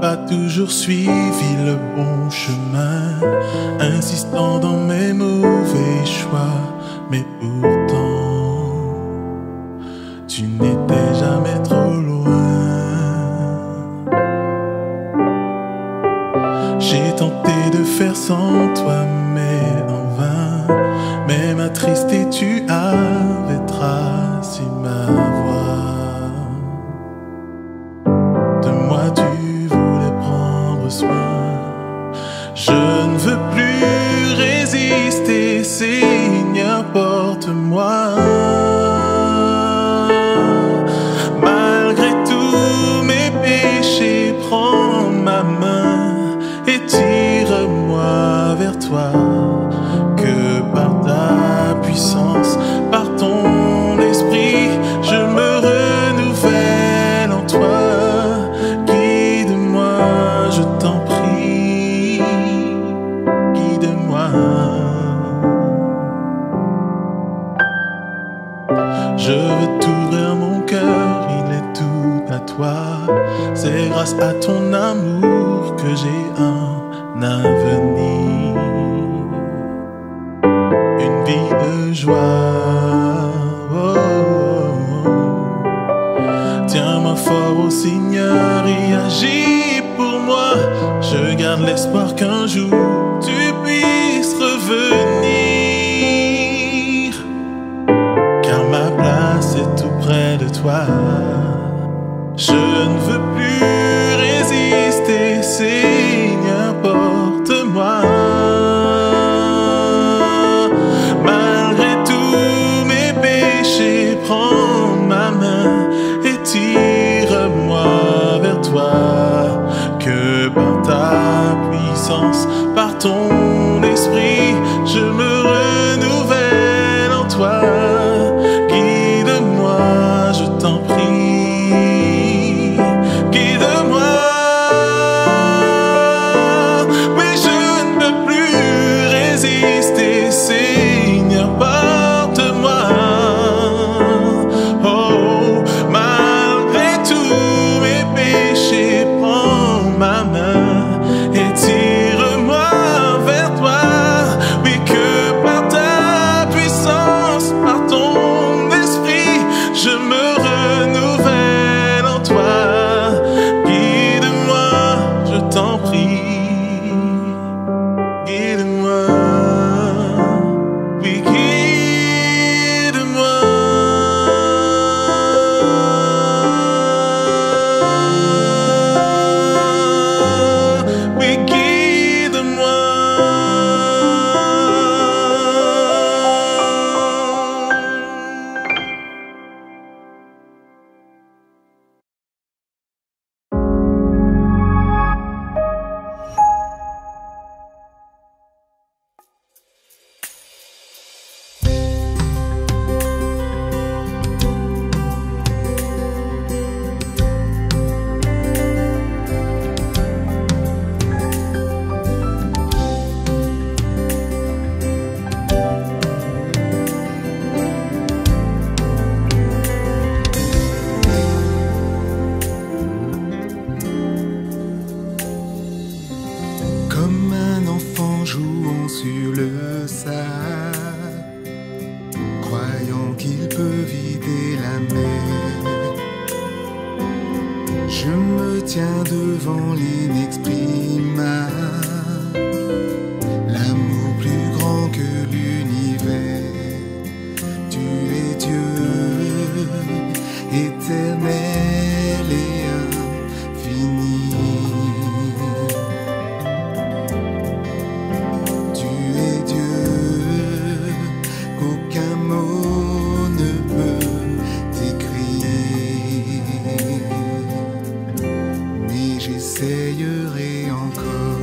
pas toujours suivi le bon chemin, insistant dans mes mauvais choix, mais pourtant tu n'étais jamais trop loin. J'ai tenté de faire sans toi, mais en vain. Même attristé, tu avais tracé ma voie. De moi tu voulais prendre soin. Je ne veux plus résister, Seigneur, porte-moi. Malgré tous mes péchés, prends ma main et tire-moi vers toi. Que par ta puissance, par ton esprit, je me renouvelle en toi. Guide-moi, je t'en prie, guide-moi. Je veux t'ouvrir mon cœur, il est tout à toi. C'est grâce à ton amour que j'ai un avenir, une vie de joie. Oh, oh, oh. Tiens-moi fort au Seigneur et agis pour moi. Je garde l'espoir qu'un jour tu puisses revenir, car ma place est tout près de toi. Je ne veux plus résister, Seigneur, porte-moi. Malgré tous mes péchés, prends ma main et tire-moi vers toi. Que par ta puissance, par ton esprit, je me renouvelle en toi. Guide-moi, je t'en prie, guide-moi. Oui, je ne peux plus résister, Seigneur, porte-moi. Oh, malgré tous mes péchés, prends ma main et tire-moi vers toi. Oui, que par ta puissance, par ton esprit, je me renouvelle en toi. Guide-moi, je t'en prie, guide-moi. Oui, guide-moi. Oui, guide-moi. Comme un enfant jouant sur le sable, croyant qu'il peut vider la mer, je me tiens devant l'inexprimable, l'amour plus grand que l'univers. Tu es Dieu, éternel et infini. Tu es Dieu, qu'aucun mot ne peut décrire. Mais j'essayerai encore.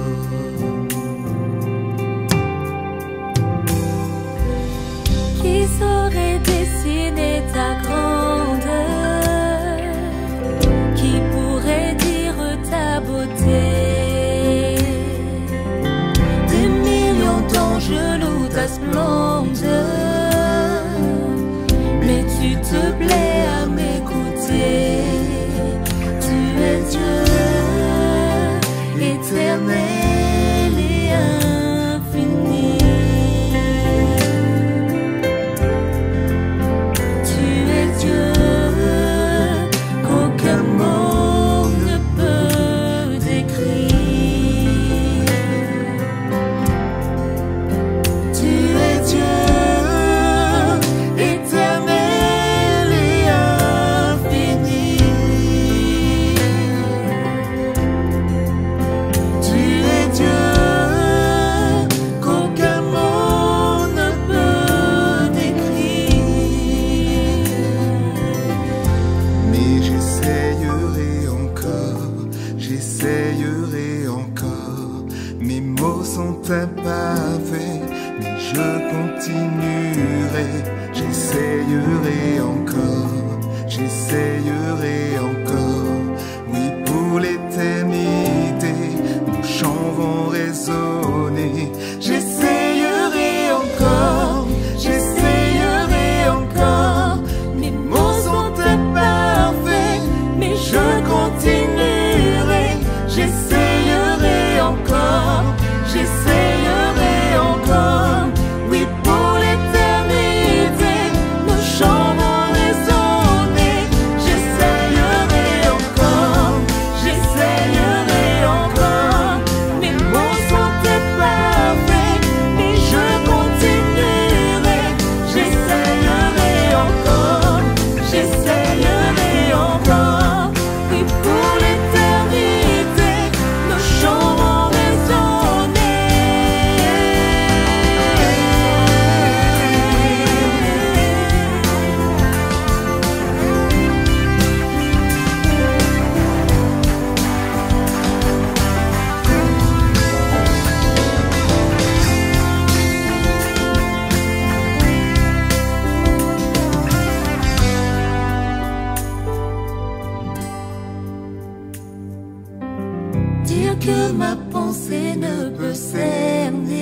que ma pensée ne peut cerner.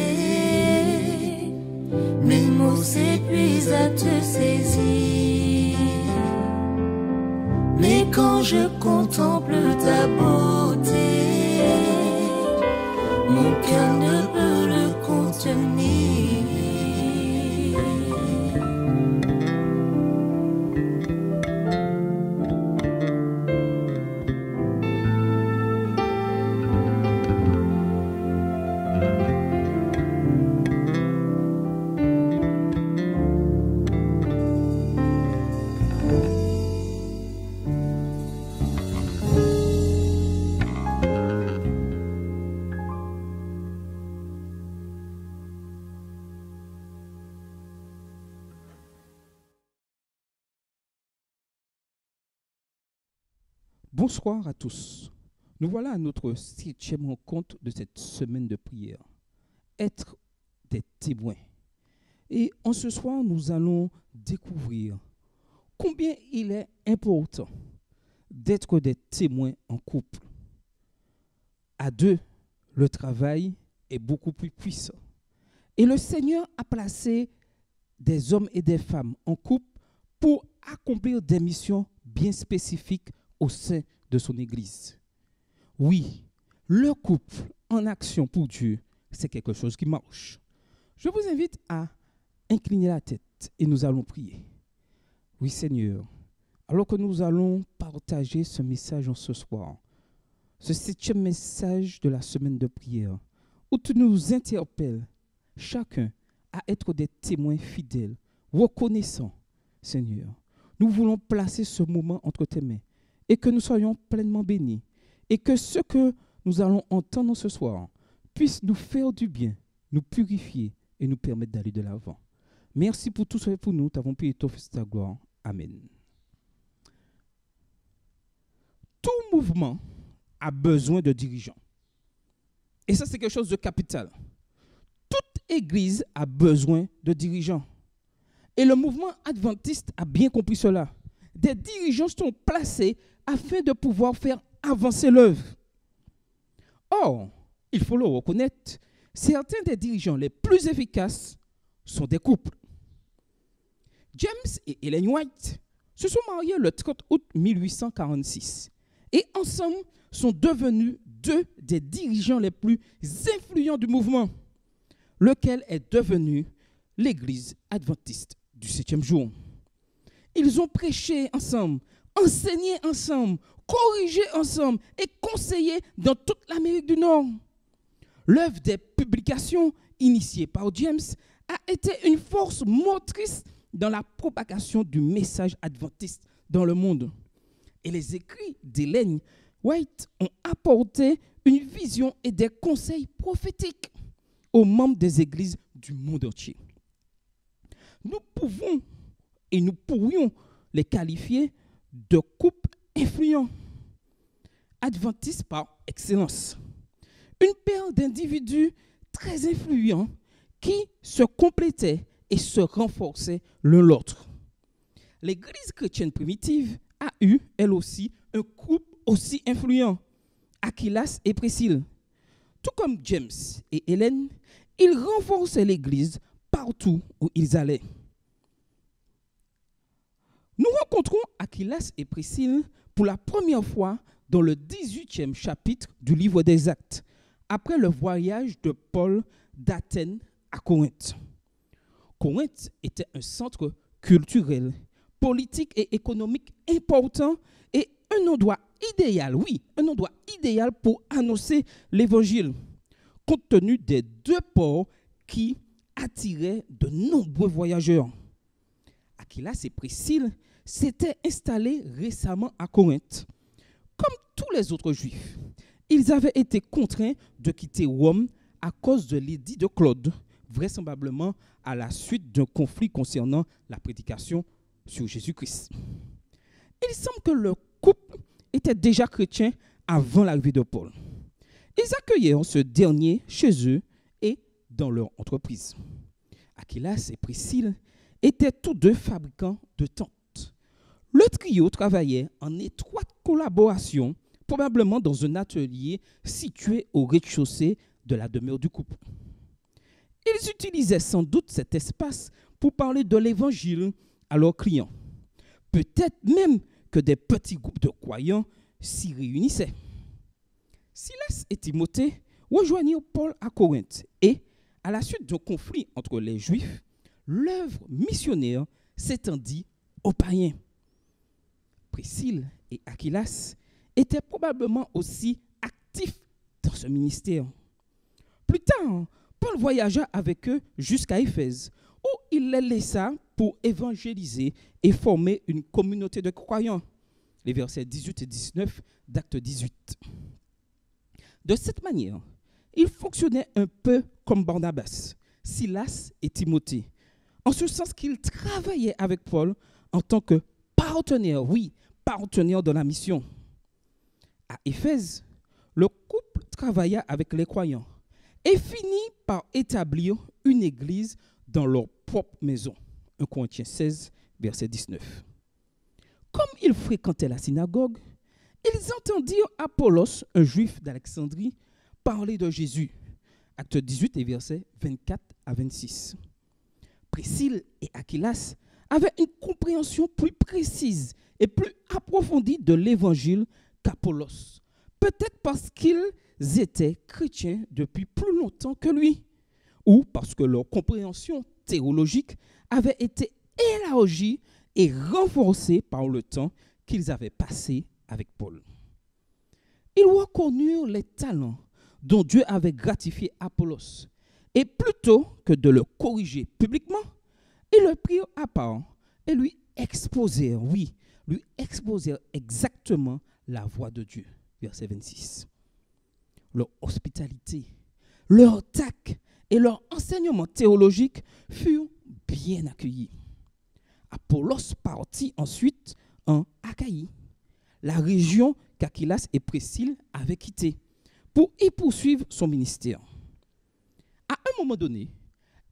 Mes mots s'épuisent à te saisir. Mais quand je contemple ta beauté, mon cœur ne peut le contenir. Bonsoir à tous. Nous voilà à notre 7e rencontre de cette semaine de prière. Être des témoins. Et en ce soir, nous allons découvrir combien il est important d'être des témoins en couple. À deux, le travail est beaucoup plus puissant. Et le Seigneur a placé des hommes et des femmes en couple pour accomplir des missions bien spécifiques au sein de son Église. Oui, le couple en action pour Dieu, c'est quelque chose qui marche. Je vous invite à incliner la tête et nous allons prier. Oui Seigneur, alors que nous allons partager ce message en ce soir, ce 7e message de la semaine de prière, où tu nous interpelles chacun à être des témoins fidèles, reconnaissants, Seigneur. Nous voulons placer ce moment entre tes mains et que nous soyons pleinement bénis et que ce que nous allons entendre ce soir puisse nous faire du bien, nous purifier et nous permettre d'aller de l'avant. Merci pour tout ce que pour nous, t'avons prié ton fils ta gloire. Amen. Tout mouvement a besoin de dirigeants. Et ça, c'est quelque chose de capital. Toute église a besoin de dirigeants. Et le mouvement adventiste a bien compris cela. Des dirigeants sont placés afin de pouvoir faire avancer l'œuvre. Or, il faut le reconnaître, certains des dirigeants les plus efficaces sont des couples. James et Ellen White se sont mariés le 30 août 1846 et ensemble sont devenus deux des dirigeants les plus influents du mouvement, lequel est devenu l'Église adventiste du 7e jour. Ils ont prêché ensemble, enseigné ensemble, corrigé ensemble et conseillé dans toute l'Amérique du Nord. L'œuvre des publications initiée par James a été une force motrice dans la propagation du message adventiste dans le monde. Et les écrits d'Ellen White ont apporté une vision et des conseils prophétiques aux membres des églises du monde entier. Nous pouvons et nous pourrions les qualifier de couples influents, adventistes par excellence. Une paire d'individus très influents qui se complétaient et se renforçaient l'un l'autre. L'Église chrétienne primitive a eu, elle aussi, un couple aussi influent, Aquilas et Priscille. Tout comme James et Hélène, ils renforçaient l'Église partout où ils allaient. Nous rencontrons Aquilas et Priscille pour la première fois dans le 18e chapitre du livre des Actes, après le voyage de Paul d'Athènes à Corinthe. Corinthe était un centre culturel, politique et économique important et un endroit idéal, un endroit idéal pour annoncer l'évangile, compte tenu des deux ports qui attiraient de nombreux voyageurs. Aquilas et Priscille s'étaient installés récemment à Corinthe. Comme tous les autres Juifs, ils avaient été contraints de quitter Rome à cause de l'édit de Claude, vraisemblablement à la suite d'un conflit concernant la prédication sur Jésus-Christ. Il semble que le couple était déjà chrétien avant l'arrivée de Paul. Ils accueillèrent ce dernier chez eux et dans leur entreprise. Aquilas et Priscille étaient tous deux fabricants de tentes. Le trio travaillait en étroite collaboration probablement dans un atelier situé au rez-de-chaussée de la demeure du couple. Ils utilisaient sans doute cet espace pour parler de l'évangile à leurs clients. Peut-être même que des petits groupes de croyants s'y réunissaient. Silas et Timothée rejoignirent Paul à Corinthe et, à la suite d'un conflit entre les Juifs, l'œuvre missionnaire s'étendit aux païens. Priscille et Aquilas étaient probablement aussi actifs dans ce ministère. Plus tard, Paul voyagea avec eux jusqu'à Éphèse, où il les laissa pour évangéliser et former une communauté de croyants. Les versets 18 et 19 d'Actes 18. De cette manière, il fonctionnait un peu comme Barnabas, Silas et Timothée, en ce sens qu'ils travaillaient avec Paul en tant que partenaires, partenaires de la mission. À Éphèse, le couple travailla avec les croyants et finit par établir une église dans leur propre maison. 1 Corinthiens 16, verset 19. Comme ils fréquentaient la synagogue, ils entendirent Apollos, un juif d'Alexandrie, parler de Jésus. Actes 18 et versets 24 à 26. Priscille et Aquilas avaient une compréhension plus précise et plus approfondie de l'évangile qu'Apollos. Peut-être parce qu'ils étaient chrétiens depuis plus longtemps que lui, ou parce que leur compréhension théologique avait été élargie et renforcée par le temps qu'ils avaient passé avec Paul. Ils reconnurent les talents dont Dieu avait gratifié Apollos, et plutôt que de le corriger publiquement, ils le prirent à part et lui exposèrent exactement la voie de Dieu. Verset 26. Leur hospitalité, leur tact et leur enseignement théologique furent bien accueillis. Apollos partit ensuite en Achaïe, la région qu'Aquilas et Priscille avaient quittée, pour y poursuivre son ministère. À un moment donné,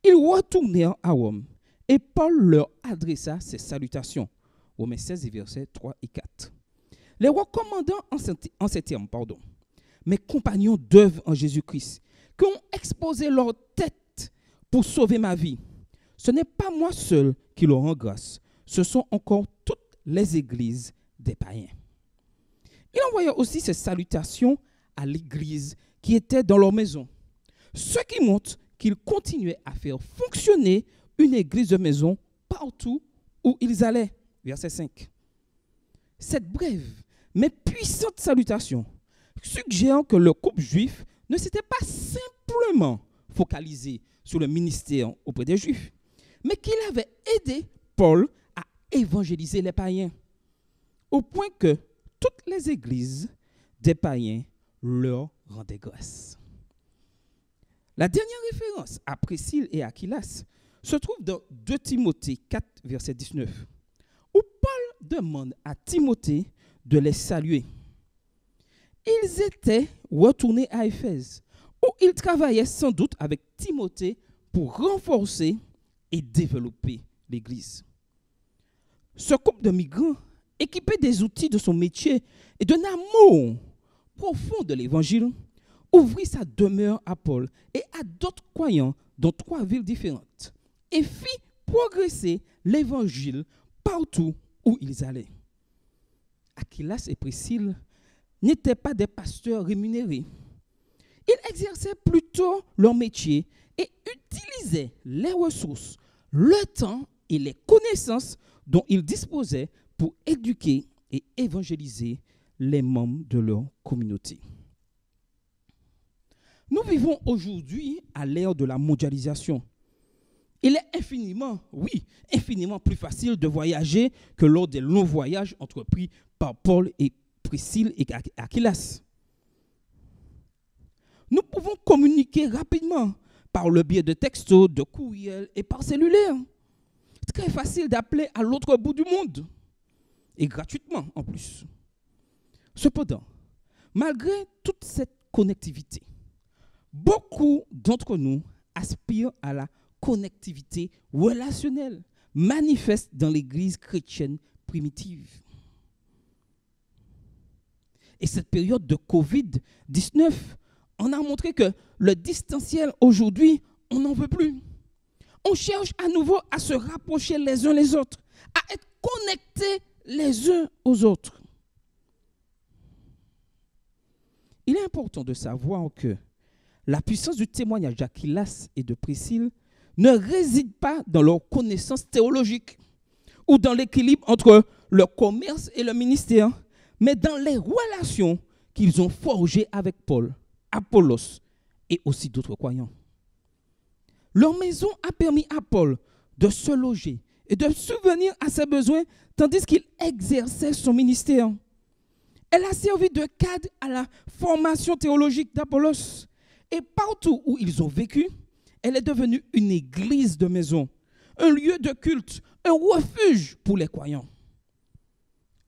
ils retournèrent à Rome et Paul leur adressa ses salutations. Romains 16, versets 3 et 4. Les recommandant en ces termes, mes compagnons d'œuvre en Jésus-Christ, qui ont exposé leur tête pour sauver ma vie, ce n'est pas moi seul qui leur rend grâce, ce sont encore toutes les églises des païens. Il envoya aussi ses salutations à l'église qui était dans leur maison, ce qui montre qu'il continuait à faire fonctionner une église de maison partout où ils allaient. Verset 5. Cette brève mais puissante salutation suggère que le couple juif ne s'était pas simplement focalisé sur le ministère auprès des Juifs, mais qu'il avait aidé Paul à évangéliser les païens, au point que toutes les églises des païens leur rendaient grâce. La dernière référence à Priscille et Aquilas se trouve dans 2 Timothée 4, verset 19, où Paul demande à Timothée de les saluer. Ils étaient retournés à Éphèse, où ils travaillaient sans doute avec Timothée pour renforcer et développer l'Église. Ce couple de migrants, équipé des outils de son métier et d'un amour profond de l'Évangile, ouvrit sa demeure à Paul et à d'autres croyants dans 3 villes différentes et fit progresser l'Évangile partout où ils allaient. Aquilas et Priscille n'étaient pas des pasteurs rémunérés. Ils exerçaient plutôt leur métier et utilisaient les ressources, le temps et les connaissances dont ils disposaient pour éduquer et évangéliser les membres de leur communauté. Nous vivons aujourd'hui à l'ère de la mondialisation. Il est infiniment plus facile de voyager que lors des longs voyages entrepris par Paul et Priscille et Aquilas. Nous pouvons communiquer rapidement par le biais de textos, de courriels et par cellulaire. C'est très facile d'appeler à l'autre bout du monde et gratuitement en plus. Cependant, malgré toute cette connectivité, beaucoup d'entre nous aspirent à la connectivité relationnelle manifeste dans l'Église chrétienne primitive. Et cette période de Covid-19, on a montré que le distanciel aujourd'hui, on n'en veut plus. On cherche à nouveau à se rapprocher les uns les autres, à être connectés les uns aux autres. Il est important de savoir que la puissance du témoignage d'Aquilas et de Priscille ne réside pas dans leur connaissance théologique ou dans l'équilibre entre le commerce et le ministère, mais dans les relations qu'ils ont forgées avec Paul, Apollos et aussi d'autres croyants. Leur maison a permis à Paul de se loger et de subvenir à ses besoins tandis qu'il exerçait son ministère. Elle a servi de cadre à la formation théologique d'Apollos. Et partout où ils ont vécu, elle est devenue une église de maison, un lieu de culte, un refuge pour les croyants.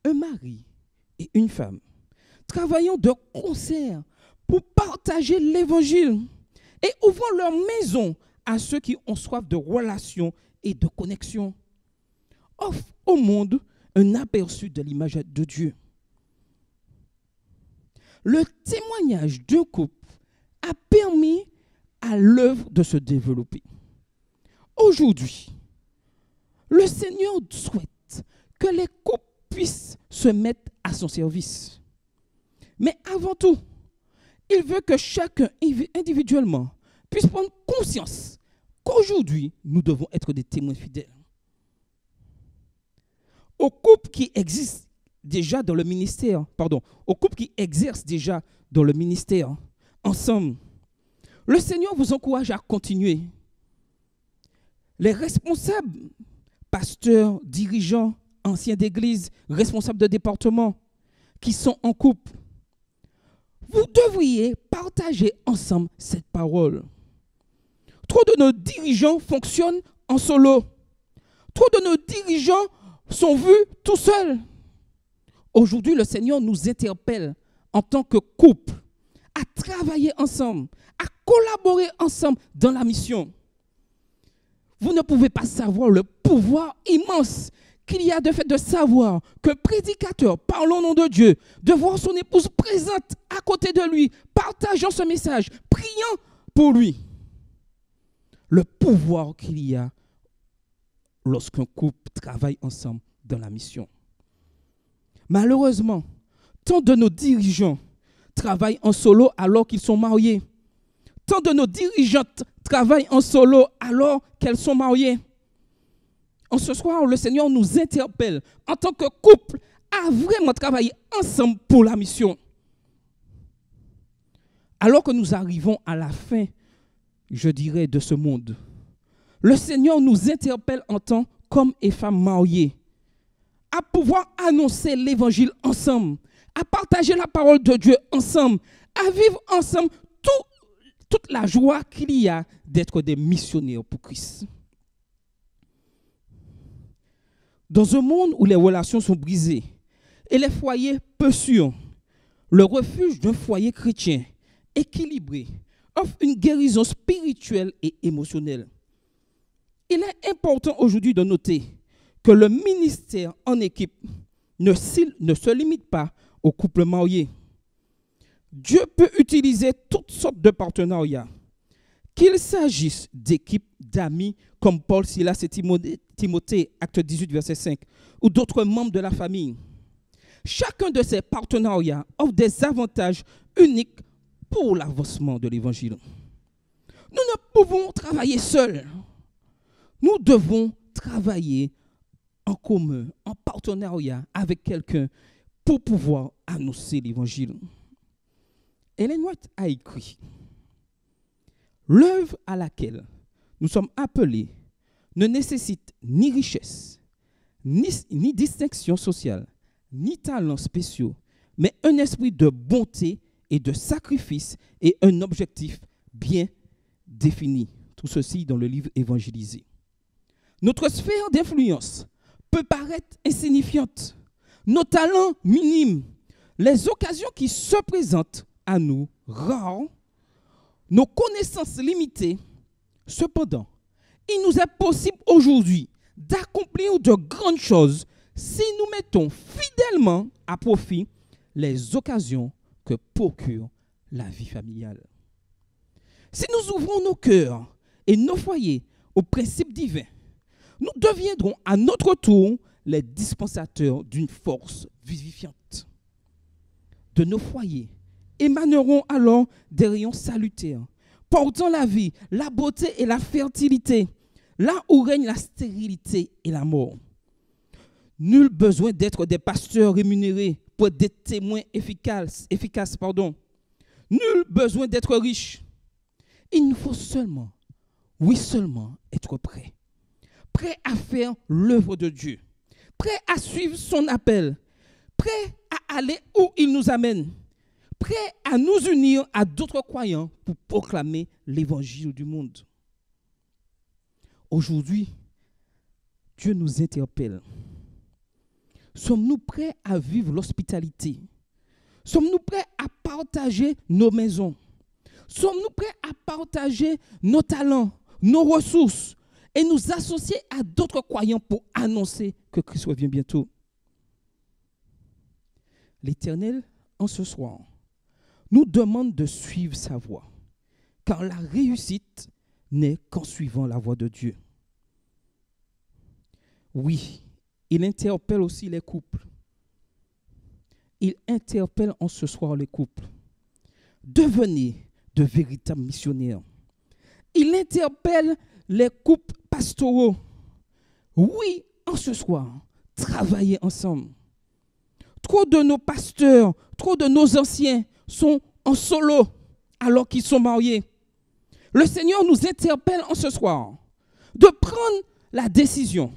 Un mari et une femme travaillant de concert pour partager l'évangile et ouvrant leur maison à ceux qui ont soif de relations et de connexion, offrent au monde un aperçu de l'image de Dieu. Le témoignage d'un couple a permis à l'œuvre de se développer. Aujourd'hui, le Seigneur souhaite que les couples puissent se mettre à son service. Mais avant tout, il veut que chacun individuellement puisse prendre conscience qu'aujourd'hui, nous devons être des témoins fidèles. Aux couples qui existent déjà dans le ministère, aux couples qui exercent déjà dans le ministère, ensemble, le Seigneur vous encourage à continuer. Les responsables, pasteurs, dirigeants, anciens d'église, responsables de département, qui sont en couple, vous devriez partager ensemble cette parole. Trop de nos dirigeants fonctionnent en solo. Trop de nos dirigeants sont vus tout seuls. Aujourd'hui, le Seigneur nous interpelle en tant que couple à travailler ensemble, à collaborer ensemble dans la mission. Vous ne pouvez pas savoir le pouvoir immense qu'il y a de fait de savoir qu'un prédicateur parlant au nom de Dieu, de voir son épouse présente à côté de lui, partageant ce message, priant pour lui. Le pouvoir qu'il y a lorsqu'un couple travaille ensemble dans la mission. Malheureusement, tant de nos dirigeants travaillent en solo alors qu'ils sont mariés. Tant de nos dirigeantes travaillent en solo alors qu'elles sont mariées. En ce soir, le Seigneur nous interpelle en tant que couple à vraiment travailler ensemble pour la mission. Alors que nous arrivons à la fin, je dirais, de ce monde, le Seigneur nous interpelle en tant qu'hommes et femmes mariés à pouvoir annoncer l'évangile ensemble, à partager la parole de Dieu ensemble, à vivre ensemble toute la joie qu'il y a d'être des missionnaires pour Christ. Dans un monde où les relations sont brisées et les foyers peu sûrs, le refuge d'un foyer chrétien équilibré offre une guérison spirituelle et émotionnelle. Il est important aujourd'hui de noter que le ministère en équipe ne se limite pas aux couples mariés. Dieu peut utiliser toutes sortes de partenariats, qu'il s'agisse d'équipes d'amis comme Paul, Silas et Timothée, acte 18, verset 5, ou d'autres membres de la famille. Chacun de ces partenariats offre des avantages uniques pour l'avancement de l'évangile. Nous ne pouvons travailler seuls. Nous devons travailler en commun, en partenariat avec quelqu'un pour pouvoir annoncer l'évangile. Ellen White a écrit « L'œuvre à laquelle nous sommes appelés ne nécessite ni richesse, ni distinction sociale, ni talents spéciaux, mais un esprit de bonté et de sacrifice et un objectif bien défini. » Tout ceci dans le livre Évangélisé. Notre sphère d'influence peut paraître insignifiante, nos talents minimes, les occasions qui se présentent à nous rares, nos connaissances limitées. Cependant, il nous est possible aujourd'hui d'accomplir de grandes choses si nous mettons fidèlement à profit les occasions que procure la vie familiale. Si nous ouvrons nos cœurs et nos foyers aux principes divins, nous deviendrons à notre tour les dispensateurs d'une force vivifiante. De nos foyers émaneront alors des rayons salutaires, portant la vie, la beauté et la fertilité, là où règne la stérilité et la mort. Nul besoin d'être des pasteurs rémunérés pour être des témoins efficaces. Nul besoin d'être riche. Il nous faut seulement, oui seulement, être prêt. Prêt à faire l'œuvre de Dieu. Prêt à suivre son appel. Prêt à aller où il nous amène. Prêt à nous unir à d'autres croyants pour proclamer l'évangile du monde. Aujourd'hui, Dieu nous interpelle. Sommes-nous prêts à vivre l'hospitalité? Sommes-nous prêts à partager nos maisons? Sommes-nous prêts à partager nos talents, nos ressources et nous associer à d'autres croyants pour annoncer que Christ revient bientôt? L'Éternel, en ce soir, nous demande de suivre sa voie, car la réussite n'est qu'en suivant la voie de Dieu. Oui, il interpelle aussi les couples. Il interpelle en ce soir les couples. Devenez de véritables missionnaires. Il interpelle les couples pastoraux. Oui, en ce soir, travaillez ensemble. Trop de nos pasteurs, trop de nos anciens sont en solo alors qu'ils sont mariés. Le Seigneur nous interpelle en ce soir de prendre la décision,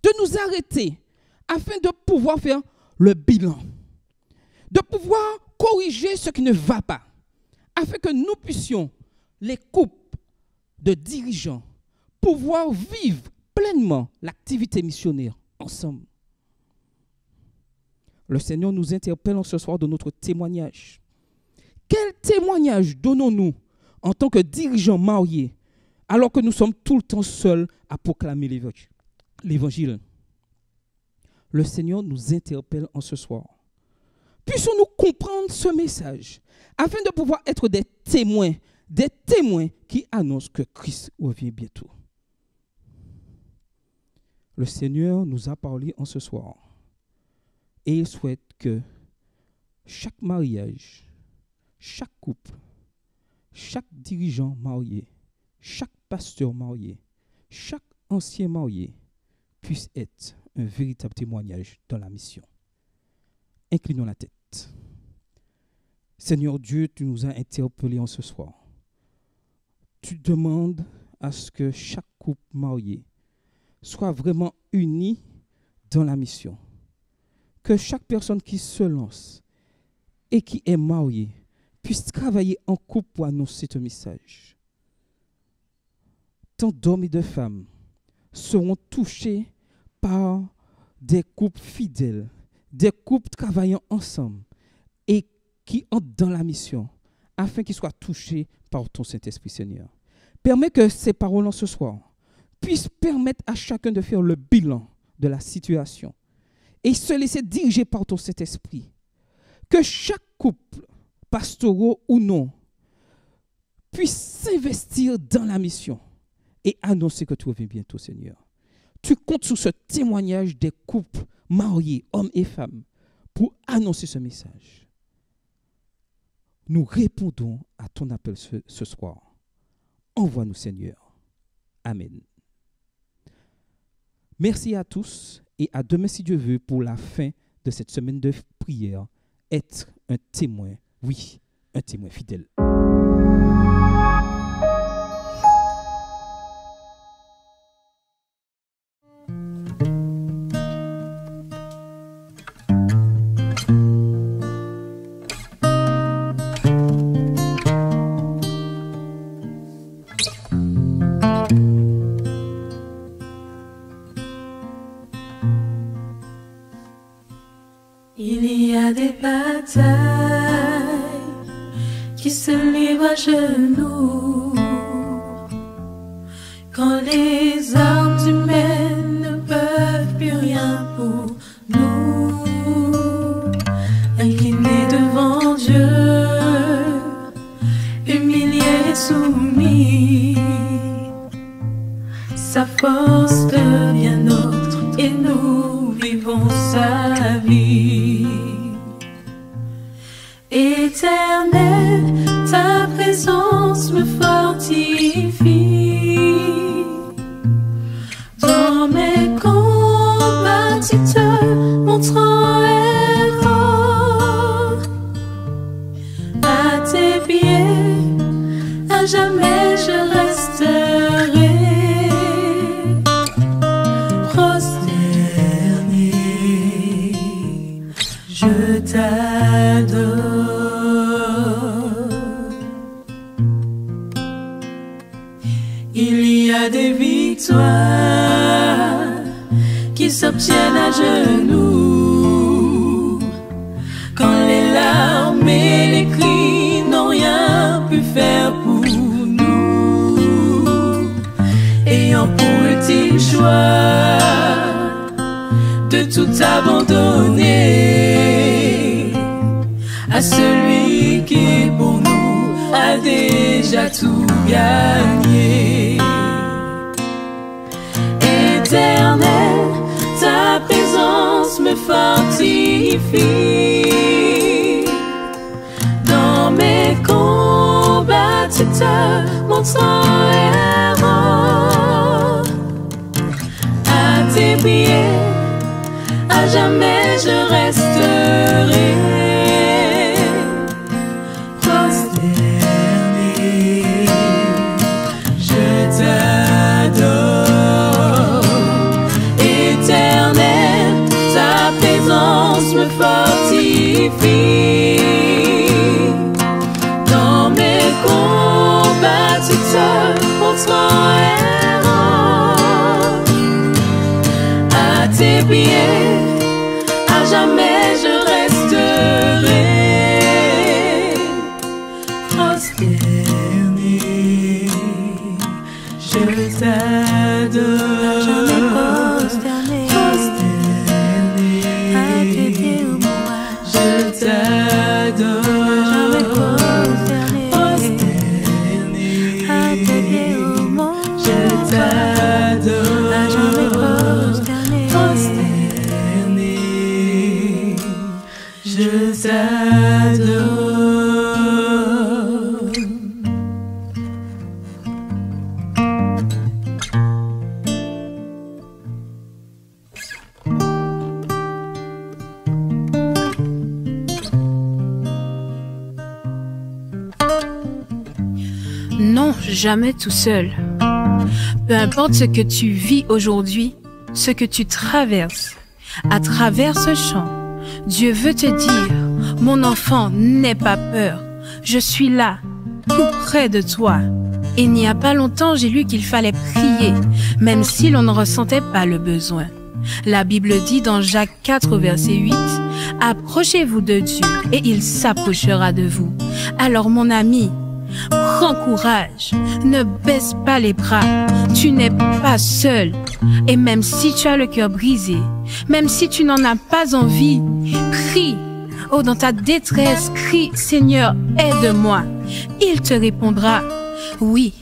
de nous arrêter afin de pouvoir faire le bilan, de pouvoir corriger ce qui ne va pas, afin que nous puissions, les couples de dirigeants, pouvoir vivre pleinement l'activité missionnaire ensemble. Le Seigneur nous interpelle en ce soir de notre témoignage. Quel témoignage donnons-nous en tant que dirigeants mariés alors que nous sommes tout le temps seuls à proclamer l'évangile? Le Seigneur nous interpelle en ce soir. Puissions-nous comprendre ce message afin de pouvoir être des témoins qui annoncent que Christ revient bientôt. Le Seigneur nous a parlé en ce soir et il souhaite que chaque mariage, chaque couple, chaque dirigeant marié, chaque pasteur marié, chaque ancien marié puisse être un véritable témoignage dans la mission. Inclinons la tête. Seigneur Dieu, tu nous as interpellés en ce soir. Tu demandes à ce que chaque couple marié soit vraiment uni dans la mission. Que chaque personne qui se lance et qui est mariée puisse travailler en couple pour annoncer ce message. Tant d'hommes et de femmes seront touchés par des couples fidèles, des couples travaillant ensemble et qui entrent dans la mission afin qu'ils soient touchés par ton Saint-Esprit, Seigneur. Permets que ces paroles en ce soir puissent permettre à chacun de faire le bilan de la situation et se laisser diriger par ton Saint-Esprit. Que chaque couple, pastoraux ou non, puisse s'investir dans la mission et annoncer que tu reviens bientôt, Seigneur. Tu comptes sur ce témoignage des couples mariés, hommes et femmes, pour annoncer ce message. Nous répondons à ton appel ce soir. Envoie-nous, Seigneur. Amen. Merci à tous et à demain si Dieu veut pour la fin de cette semaine de prière. Être un témoin, oui, un témoin fidèle. Il y a des batailles qui se livrent à genoux quand les armes humaines ne peuvent plus rien pour nous. Inclinez force devient nôtre et nous vivons sa vie. Éternel, ta présence me fortifie. Dans mes combats, tu te montres en héros. À tes pieds, à jamais je resterai prosterné. Je t'adore. Il y a des victoires qui s'obtiennent à genoux, quand les larmes et les cris n'ont rien pu faire pour nous. Ayant pour ultime choix de tout abandonner à celui qui pour nous a déjà tout gagné. Éternel, ta présence me fortifie. Dans mes combats, tu te montres en héros. À tes pieds, à jamais je resterai prosterné. Je t'adore. Éternel, ta présence me fortifie. Dans mes combats, tu te montres en héros. À tes pieds, à jamais je resterai prosterné. Je t'adore. Prosterné. À tes pieds, oh mon roi. Je t'adore. Prosterné. À tes pieds, oh mon roi. Je t'adore. Prosterné. Je t'adore. Non, jamais tout seul. Peu importe ce que tu vis aujourd'hui, ce que tu traverses, à travers ce chant, Dieu veut te dire, mon enfant, n'aie pas peur, je suis là, tout près de toi. Et il n'y a pas longtemps, j'ai lu qu'il fallait prier, même si l'on ne ressentait pas le besoin. La Bible dit dans Jacques 4, verset 8, « Approchez-vous de Dieu et il s'approchera de vous. » Alors mon ami, prends courage, ne baisse pas les bras, tu n'es pas seul. Et même si tu as le cœur brisé, même si tu n'en as pas envie, prie. Oh, dans ta détresse, crie, Seigneur, aide-moi. Il te répondra, oui,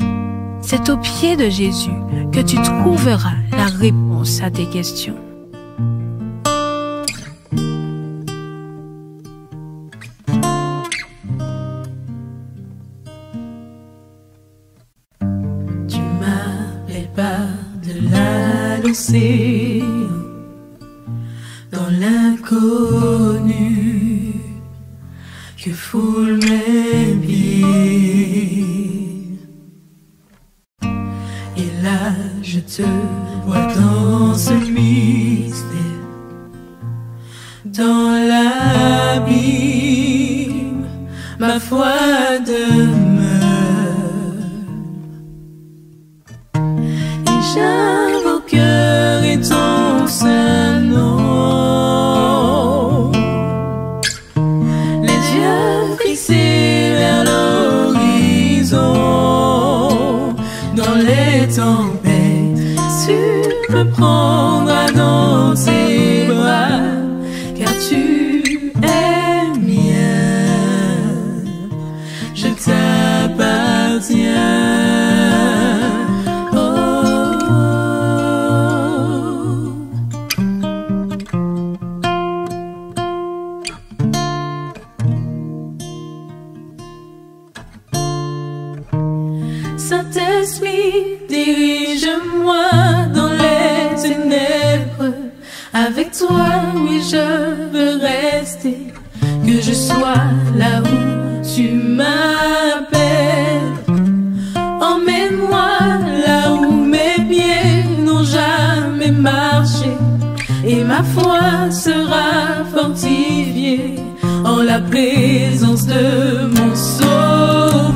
c'est au pied de Jésus que tu trouveras la réponse à tes questions. Tu m'appelles pas de l'annoncer dans l'inconnu que foule mes pieds. Et là, je te vois dans ce mystère, dans l'abîme, ma foi demeure. Et j'invoquerai ton saint nom, les yeux fixés vers l'horizon. Dans les tempêtes, tu me prendras dans tes bras, car tu es mien, je t'appartiens. Oh, Saint-Esprit, dirige-moi dans les ténèbres. Avec toi, oui, je veux rester. Que je sois là où tu m'appelles. Emmène-moi là où mes pieds n'ont jamais marché. Et ma foi sera fortifiée en la présence de mon Sauveur.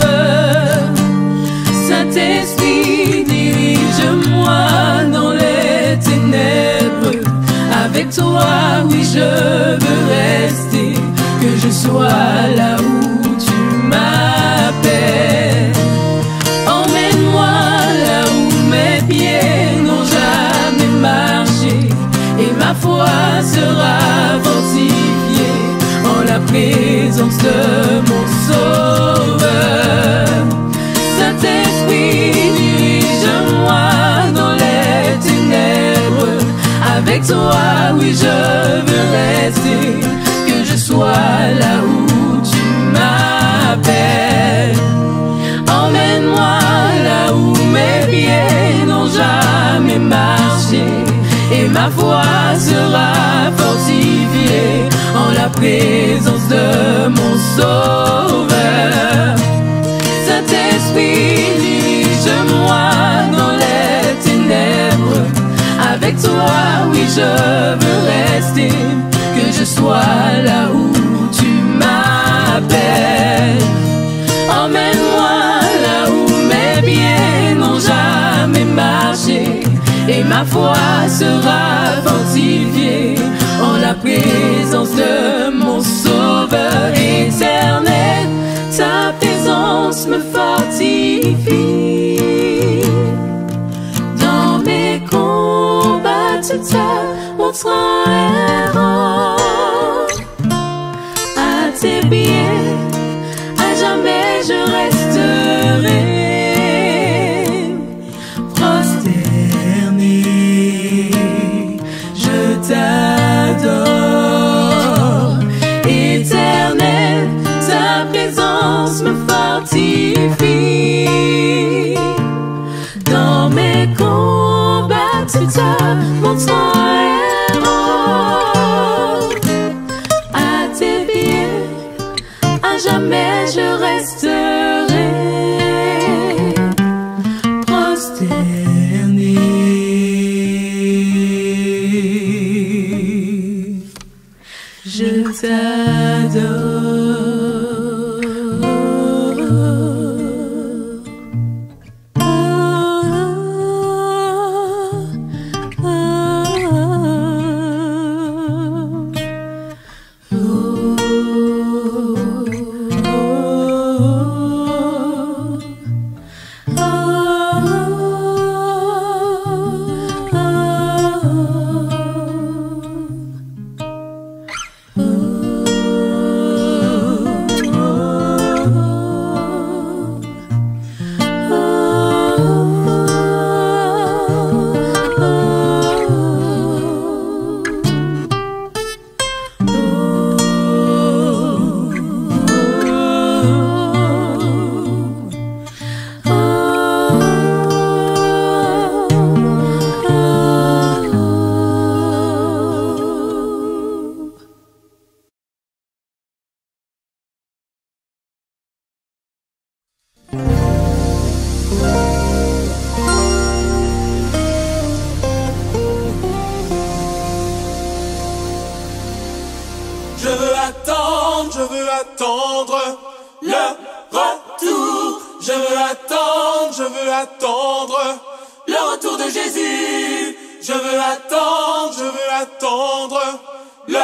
Saint-Esprit, dirige-moi dans les ténèbres. Avec toi, oui, je veux rester. Que je sois là où tu m'appelles. Emmène-moi là où mes pieds n'ont jamais marché. Et ma foi sera fortifiée en la présence de mon Sauveur. Saint-Esprit, dirige-moi dans les ténèbres. Avec toi, oui, je veux rester. Que je sois là où tu m'appelles. Emmène-moi là où mes pieds n'ont jamais marché. Et ma foi sera fortifiée en la présence de mon Sauveur. Saint-Esprit, dirige-moi dans les ténèbres. Avec toi, oui, je veux rester. Que je sois là où tu m'appelles. Emmène-moi là où mes pieds n'ont jamais marché. Et ma foi sera fortifiée en la présence de mon Sauveur éternel. Ta présence me fortifie. Dans mes combats, tu te montres un héros. À tes pieds, à jamais je resterai. T'adore, éternel, ta présence me fortifie. Dans mes combats, tu te montres un héros. À tes pieds, à jamais je resterai. Prosterné. Je t'adore. Je veux attendre le retour. Je veux attendre le retour de Jésus. Je veux attendre le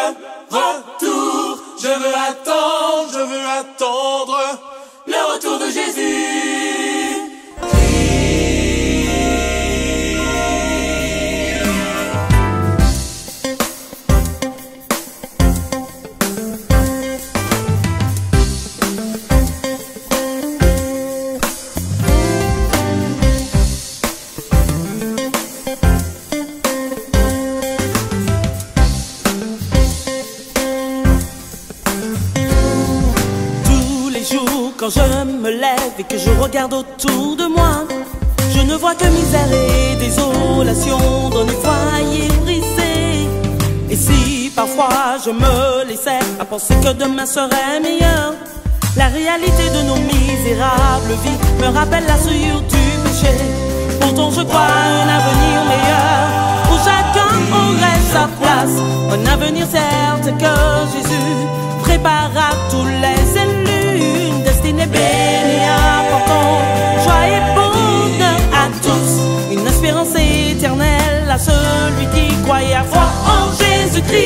retour. Je veux attendre le retour de Jésus. Quand je me lève et que je regarde autour de moi, ne vois que misère et désolation dans les foyers brisés. Et si parfois je me laissais à penser que demain serait meilleur, la réalité de nos misérables vies me rappelle la souillure du péché. Pourtant je crois à un avenir meilleur où chacun aurait sa place. Un avenir certes que Jésus prépare à tous les élus. Une destinée bénie apportant joie et bonheur à tous. Une espérance éternelle à celui qui croit et a foi en Jésus-Christ.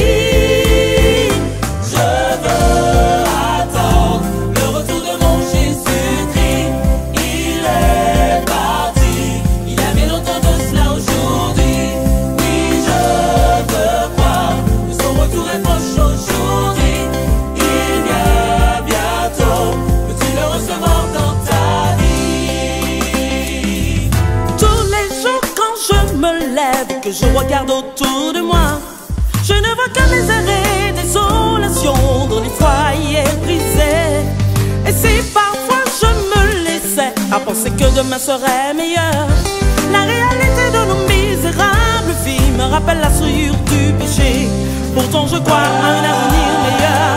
Je veux attendre le retour de mon Jésus-Christ. Il est parti, il y a bien longtemps de cela aujourd'hui. Oui, je veux croire que son retour est proche aujourd'hui. Il vient bientôt, peux-tu le recevoir dans ta vie? Tous les jours quand je me lève et que je regarde autour de moi, je ne vois que misère et désolation dans les foyers brisés. Et si parfois je me laissais à penser que demain serait meilleur, la réalité de nos misérables vies me rappelle la souillure du péché. Pourtant je crois à un avenir meilleur